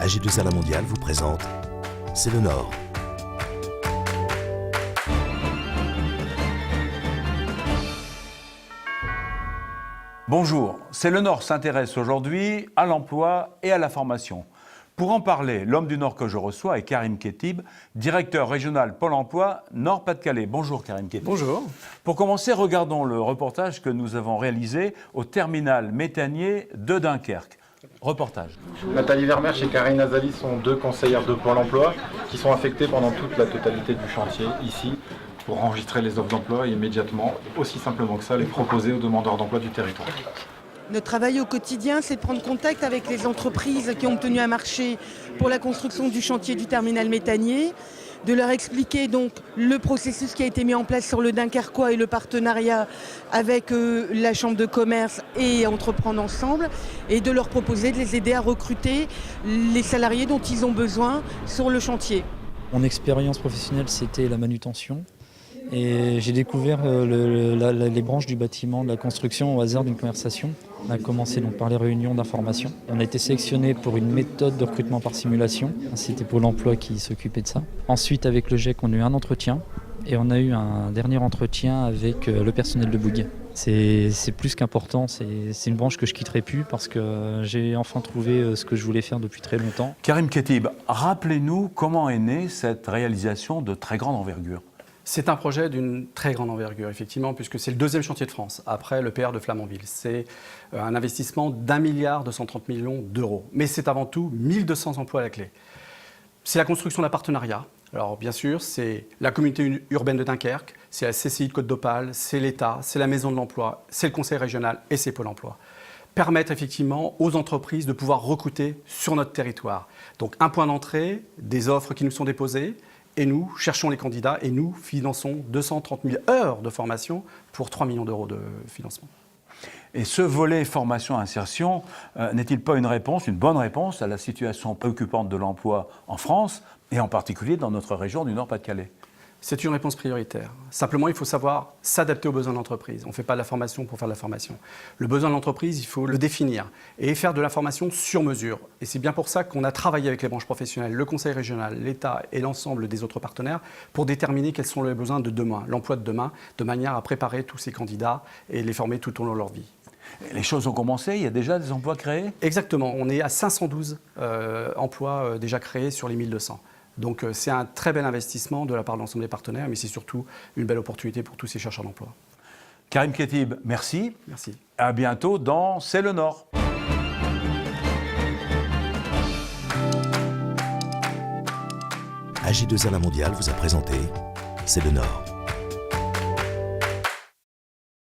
AG2R La Mondiale vous présente C'est le Nord. Bonjour, C'est le Nord s'intéresse aujourd'hui à l'emploi et à la formation. Pour en parler, l'homme du Nord que je reçois est Karim Khetib, directeur régional Pôle emploi Nord-Pas-de-Calais. Bonjour Karim Khetib. Bonjour. Pour commencer, regardons le reportage que nous avons réalisé au terminal méthanier de Dunkerque. Reportage. Nathalie Vermersch et Karine Azali sont deux conseillères de Pôle emploi qui sont affectées pendant toute la totalité du chantier ici pour enregistrer les offres d'emploi et immédiatement, aussi simplement que ça, les proposer aux demandeurs d'emploi du territoire. Notre travail au quotidien, c'est de prendre contact avec les entreprises qui ont obtenu un marché pour la construction du chantier du terminal méthanier, de leur expliquer donc le processus qui a été mis en place sur le Dunkerquois et le partenariat avec la Chambre de commerce et Entreprendre ensemble, et de leur proposer de les aider à recruter les salariés dont ils ont besoin sur le chantier. Mon expérience professionnelle, c'était la manutention. Et j'ai découvert les branches du bâtiment, de la construction au hasard d'une conversation. On a commencé donc par les réunions d'information. On a été sélectionné pour une méthode de recrutement par simulation. C'était Pôle emploi qui s'occupait de ça. Ensuite, avec le GEC, on a eu un entretien. Et on a eu un dernier entretien avec le personnel de Bouygues. C'est plus qu'important, c'est une branche que je ne quitterai plus parce que j'ai enfin trouvé ce que je voulais faire depuis très longtemps. Karim Khetib, rappelez-nous comment est née cette réalisation de très grande envergure. C'est un projet d'une très grande envergure, effectivement, puisque c'est le deuxième chantier de France, après le PR de Flamanville. C'est un investissement d'1,230 milliard d'euros. Mais c'est avant tout 1200 emplois à la clé. C'est la construction d'un partenariat. Alors, bien sûr, c'est la communauté urbaine de Dunkerque, c'est la CCI de Côte d'Opale, c'est l'État, c'est la Maison de l'Emploi, c'est le Conseil régional et c'est Pôle emploi. Permettre effectivement aux entreprises de pouvoir recruter sur notre territoire. Donc, un point d'entrée, des offres qui nous sont déposées. Et nous cherchons les candidats et nous finançons 230 000 heures de formation pour 3 millions d'euros de financement. Et ce volet formation-insertion n'est-il pas une bonne réponse à la situation préoccupante de l'emploi en France et en particulier dans notre région du Nord-Pas-de-Calais ? C'est une réponse prioritaire. Simplement, il faut savoir s'adapter aux besoins de l'entreprise. On ne fait pas de la formation pour faire de la formation. Le besoin de l'entreprise, il faut le définir et faire de la formation sur mesure. Et c'est bien pour ça qu'on a travaillé avec les branches professionnelles, le Conseil régional, l'État et l'ensemble des autres partenaires pour déterminer quels sont les besoins de demain, l'emploi de demain, de manière à préparer tous ces candidats et les former tout au long de leur vie. Les choses ont commencé, il y a déjà des emplois créés ? Exactement, on est à 512 emplois déjà créés sur les 1200. Donc c'est un très bel investissement de la part de l'ensemble des partenaires, mais c'est surtout une belle opportunité pour tous ces chercheurs d'emploi. Karim Khetib, merci. Merci. À bientôt dans C'est le Nord. AG2R La Mondiale vous a présenté C'est le Nord.